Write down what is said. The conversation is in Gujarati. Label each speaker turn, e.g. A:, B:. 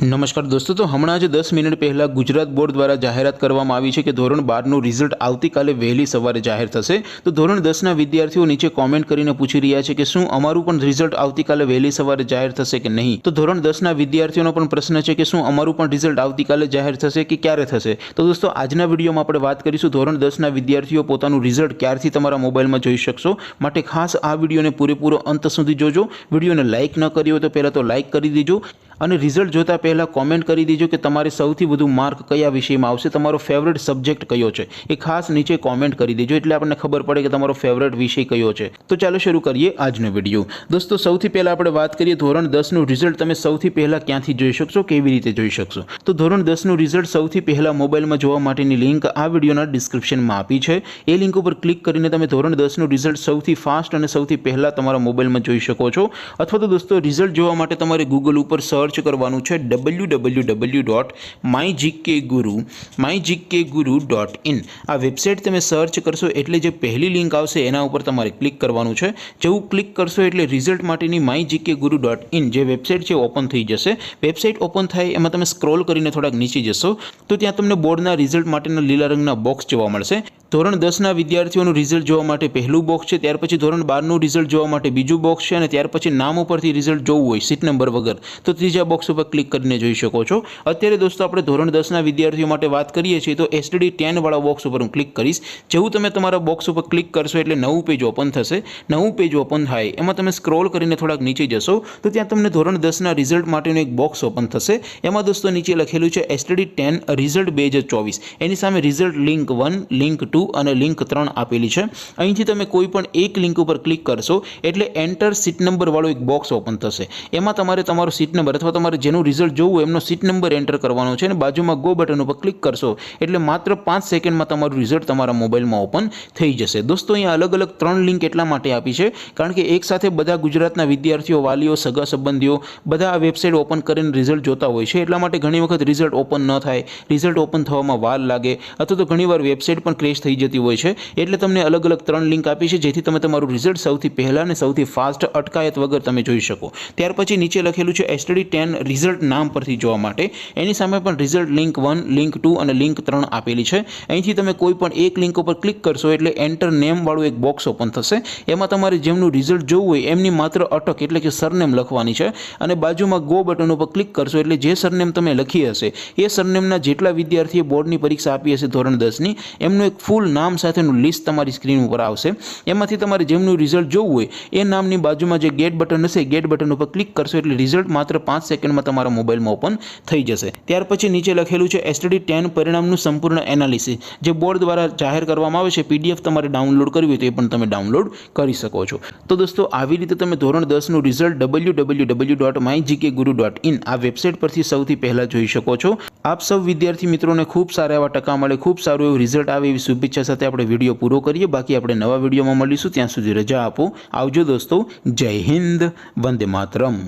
A: નમસ્કાર દોસ્તો, તો હમણાં જ 10 મિનિટ પહેલાં ગુજરાત બોર્ડ દ્વારા જાહેરાત કરવામાં આવી છે કે ધોરણ 12નું રિઝલ્ટ આવતીકાલે વહેલી સવારે જાહેર થશે। તો ધોરણ 10ના વિદ્યાર્થીઓ નીચે કોમેન્ટ કરીને પૂછી રહ્યા છે કે શું અમારું પણ રિઝલ્ટ આવતીકાલે વહેલી સવારે જાહેર થશે કે નહીં। તો ધોરણ 10ના વિદ્યાર્થીઓનો પણ પ્રશ્ન છે કે શું અમારું પણ રિઝલ્ટ આવતીકાલે જાહેર થશે કે ક્યારે થશે। તો દોસ્તો આજના વિડીયોમાં આપણે વાત કરીશું ધોરણ 10ના વિદ્યાર્થીઓ પોતાનું રિઝલ્ટ ક્યારથી તમારા મોબાઈલમાં જોઈ શકશો। માટે ખાસ આ વિડીયોને પૂરેપૂરો અંત સુધી જોજો। વિડીયોને લાઇક ન કરી હોય તો પહેલાં તો લાઇક કરી દેજો અને રિઝલ્ટ જોતા પહેલાં કોમેન્ટ કરી દેજો કે તમારે સૌથી વધુ માર્ક કયા વિષયમાં આવશે, તમારો ફેવરેટ સબ્જેક્ટ કયો છે એ ખાસ નીચે કોમેન્ટ કરી દેજો, એટલે આપણને ખબર પડે કે તમારો ફેવરેટ વિષય કયો છે। તો ચાલો શરૂ કરીએ આજનો વિડીયો। દોસ્તો સૌથી પહેલાં આપણે વાત કરીએ ધોરણ 10નું રિઝલ્ટ તમે સૌથી પહેલાં ક્યાંથી જોઈ શકશો, કેવી રીતે જોઈ શકશો। તો ધોરણ 10નું રિઝલ્ટ સૌથી પહેલાં મોબાઈલમાં જોવા માટેની લિંક આ વિડીયોના ડિસ્ક્રિપ્શનમાં આપી છે। એ લિંક ઉપર ક્લિક કરીને તમે ધોરણ 10નું રિઝલ્ટ સૌથી ફાસ્ટ અને સૌથી પહેલાં તમારા મોબાઈલમાં જોઈ શકો છો। અથવા તો દોસ્તો રિઝલ્ટ જોવા માટે તમારે ગૂગલ ઉપર સર્ચ કરવાનું છે www.mygkguru.in। આ વેબસાઇટ તમે સર્ચ કરશો એટલે જે પહેલી લિંક આવશે એના ઉપર તમારે ક્લિક કરવાનું છે। જેવું ક્લિક કરશો એટલે રિઝલ્ટ માટેની mygkguru.in જે વેબસાઇટ છે ઓપન થઈ જશે। વેબસાઇટ ઓપન થાય એમાં તમે સ્ક્રોલ કરીને થોડાક નીચે જશો તો ત્યાં તમને બોર્ડના રિઝલ્ટ માટેના લીલા રંગના બોક્સ જોવા મળશે। ધોરણ 10ના વિદ્યાર્થીઓનું રિઝલ્ટ જોવા માટે પહેલું બોક્સ છે, ત્યાર પછી ધોરણ 12નું રિઝલ્ટ જોવા માટે બીજું બોક્સ છે, અને ત્યાર પછી નામ ઉપરથી રિઝલ્ટ જોવું હોય સીટ નંબર વગર તો ત્રીજા બોક્સ ઉપર ક્લિક કરીને જોઈ શકો છો। અત્યારે દોસ્તો આપણે ધોરણ 10ના વિદ્યાર્થીઓ માટે વાત કરીએ છીએ તો STD 10 વાળા બોક્સ ઉપર હું ક્લિક કરીશ। જેવું તમે તમારા બોક્સ ઉપર ક્લિક કરશો એટલે નવું પેજ ઓપન થશે। નવું પેજ ઓપન થાય એમાં તમે સ્ક્રોલ કરીને થોડાક નીચે જશો તો ત્યાં તમને ધોરણ 10ના રિઝલ્ટ માટેનું એક બોક્સ ઓપન થશે। એમાં દોસ્તો નીચે લખેલું છે STD 10 રિઝલ્ટ 2024, એની સામે રિઝલ્ટ લિંક 1, લિંક 2 અને લિંક 3 આપેલી છે। અહીંથી તમે કોઈ પણ એક લિંક ઉપર ક્લિક કરશો એટલે એન્ટર સીટ નંબર વાળો એક બોક્સ ઓપન થશે। એમાં તમારે તમારો સીટ નંબર અથવા તમારે જેનું રિઝલ્ટ જોવું એમનો સીટ નંબર એન્ટર કરવાનો છે અને બાજુમાં ગો બટન ઉપર ક્લિક કરશો એટલે માત્ર 5 સેકન્ડમાં તમારું રિઝલ્ટ તમારા મોબાઈલમાં ઓપન થઈ જશે। દોસ્તો અહીંયા અલગ અલગ 3 લિંક એટલા માટે આપી છે કારણ કે એકસાથે બધા ગુજરાતના વિદ્યાર્થીઓ, વાલીઓ, સગા સંબંધીઓ બધા આ વેબસાઇટ ઓપન કરીને રિઝલ્ટ જોતા હોય છે। એટલા માટે ઘણી વખત રિઝલ્ટ ઓપન ન થાય, રિઝલ્ટ ઓપન થવામાં વાર લાગે અથવા તો ઘણીવાર વેબસાઇટ પણ ક્રેશ થઈ જતી હોય છે। એટલે તમને અલગ અલગ 3 લિંક આપી છે જેથી તમે તમારું રિઝલ્ટ સૌથી પહેલાં અને સૌથી ફાસ્ટ અટકાયત વગર તમે જોઈ શકો। ત્યાર પછી નીચે લખેલું છે STD 10 રિઝલ્ટ નામ પરથી જોવા માટે, એની સામે પણ રિઝલ્ટ લિંક 1, લિંક 2 અને લિંક 3 આપેલી છે। અહીંથી તમે કોઈ પણ એક લિંક ઉપર ક્લિક કરશો એટલે એન્ટર નેમ વાળું એક બોક્સ ઓપન થશે। એમાં તમારે જેમનું રિઝલ્ટ જોવું હોય એમની માત્ર અટક એટલે કે સરનેમ લખવાની છે અને બાજુમાં ગો બટન ઉપર ક્લિક કરશો એટલે જે સરનેમ તમે લખી હશે એ સરનેમના જેટલા વિદ્યાર્થીએ બોર્ડની પરીક્ષા આપી હશે ધોરણ 10ની એમનું એક ફૂલ નામ સાથેનું લિસ્ટ તમારી સ્ક્રીન ઉપર આવશે। એમાંથી તમારે જેમનું રિઝલ્ટ જોવું હોય એ નામની બાજુમાં જે ગેટ બટન હશે ગેટ બટન ઉપર ક્લિક કરશો એટલે રિઝલ્ટ માત્ર 5 સેકન્ડમાં તમારા મોબાઈલમાં ઓપન થઈ જશે। ત્યાર પછી નીચે લખેલું છે STD 10 પરિણામનું સંપૂર્ણ એનાલિસિસ જે બોર્ડ દ્વારા જાહેર કરવામાં આવે છે। PDF તમારે ડાઉનલોડ કરવી હોય તો એ પણ તમે ડાઉનલોડ કરી શકો છો। તો દોસ્તો આવી રીતે તમે ધોરણ 10નું રિઝલ્ટ www.mygkguru.in આ વેબસાઇટ પરથી સૌથી પહેલાં જોઈ શકો છો। આપ સૌ વિદ્યાર્થી મિત્રોને ખૂબ સારા એવા ટકા મળે, ખૂબ સારું એવું રિઝલ્ટ આવે એવી શુભેચ્છા સાથે આપણે વિડીયો પૂરો કરીએ। બાકી આપણે નવા વિડીયોમાં મળીશું, ત્યાં સુધી રજા આપો। આવજો દોસ્તો, જય હિન્દ, વંદે માતરમ।